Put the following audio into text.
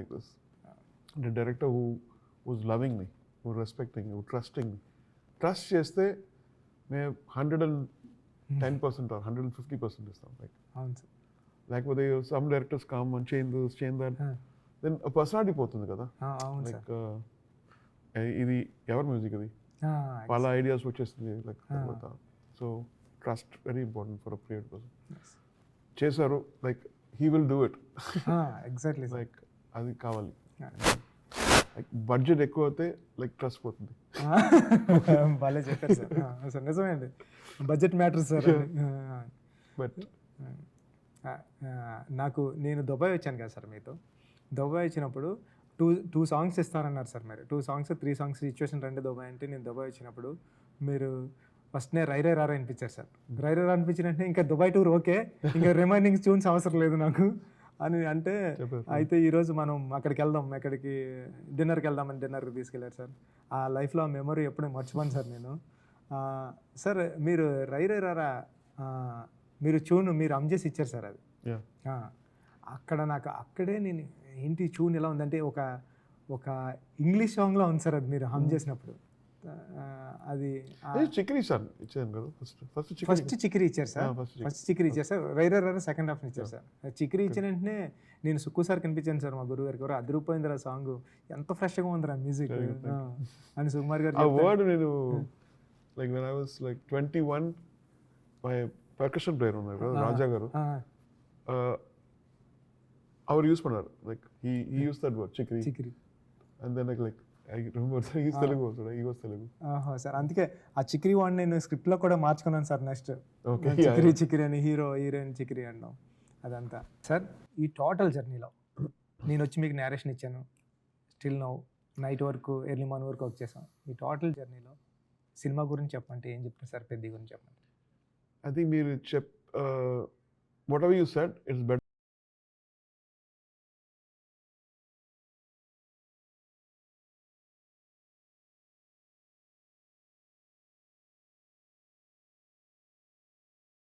like this. The director who was loving me, who respecting me, who trusting me. Trust చేస్తే మేము 110% or 150% ఇస్తాం. Like, అవును sir. లేకపోతే some directors come and change this, change that. Then a personality పోతుంది కదా. అవును Like sir. ఇది ఎవరి మ్యూజిక్ ఇది, వాళ్ళ ఐడియాస్ వచ్చేస్తుంది. Like so trust very important for a create person. చేశారు, like he will do it. Exactly like అది కావాలి. లైక్ బడ్జెట్ ఎక్కువ అయితే లైక్ ట్రస్ట్ పోతుంది. భలే చెప్పారు సార్. సార్ నిజమే అండి, బడ్జెట్ మ్యాటర్ సార్. బట్ నేను దుబాయ్ వచ్చాను కదా సార్ మీతో. దుబాయ్ వచ్చినప్పుడు టూ సాంగ్స్ ఇస్తారన్నారు సార్. మీరు 2 songs 3 songs సిచ్యువేషన్ రండి దుబాయ్ అంటే, నేను దుబాయ్ వచ్చినప్పుడు మీరు ఫస్ట్నే రైరే రారా అనిపించారు సార్. రైరే రా అనిపించినట్టే ఇంకా దుబాయ్ టూర్ ఓకే, ఇంకా రిమైనింగ్ ట్యూన్స్ అవసరం లేదు నాకు అని అంటే, అయితే ఈరోజు మనం అక్కడికి వెళ్దాం, ఎక్కడికి డిన్నర్కి వెళ్దామని డిన్నర్కి తీసుకెళ్ళారు సార్. ఆ లైఫ్లో ఆ మెమొరీ ఎప్పుడూ మర్చిపోను సార్ నేను. సార్ మీరు రైరే రారా మీరు ట్యూన్ మీరు హమ్ చేసి ఇచ్చారు సార్ అది. అక్కడ నాకు అక్కడే నేను ఏంటి ట్యూన్ ఎలా ఉందంటే ఒక ఇంగ్లీష్ సాంగ్లో ఉంది సార్ అది మీరు హమ్ చేసినప్పుడు. అది చిక్రీ సార్ ఇచ్చాను కదా. ఫస్ట్ చిక్రీ ఇచ్చారు సార్. ఫస్ట్ చిక్రీ ఇచ్చారు సార్. రైరర్ సెకండ్ హాఫ్ ఇచ్చారు సార్. చిక్రీ ఇచ్చిన వెంటనే నేను సుక్కు సార్ కనిపించాను సార్, మా గురువు గారికి. ఎవరు అదిరిపోయిందిరా సాంగ్, ఎంత ఫ్రెష్గా ఉందిరా మ్యూజిక్ అని సుకుమార్ గారు. ఆ వర్డ్ నేను like when I was like 21, my percussion player ఉన్నారు కదా రాజా గారు, அவர் యూస్ பண்ணாரு. Like he used that word Chikiri. And then like I remember that he's Telugu also, right? He was Telugu. Sir అందుకే ఆ చిక్రీ వర్డ్ నేను స్క్రిప్ట్లో కూడా మార్చుకున్నాను సార్. నెక్స్ట్ చిక్రీ అని హీరోయిన్ చిక్రీ అన్నాం అదంతా. సార్ ఈ టోటల్ జర్నీలో నేను వచ్చి మీకు నేరేషన్ ఇచ్చాను, స్టిల్ నౌ నైట్ వరకు ఎర్లీ మార్నింగ్ వరకు వర్క్ చేసాం. ఈ టోటల్ జర్నీలో సినిమా గురించి చెప్పమంటే ఏం చెప్తారు సార్? పెద్ద గురించి చెప్పండి. I think మీరు what ever you said it's better.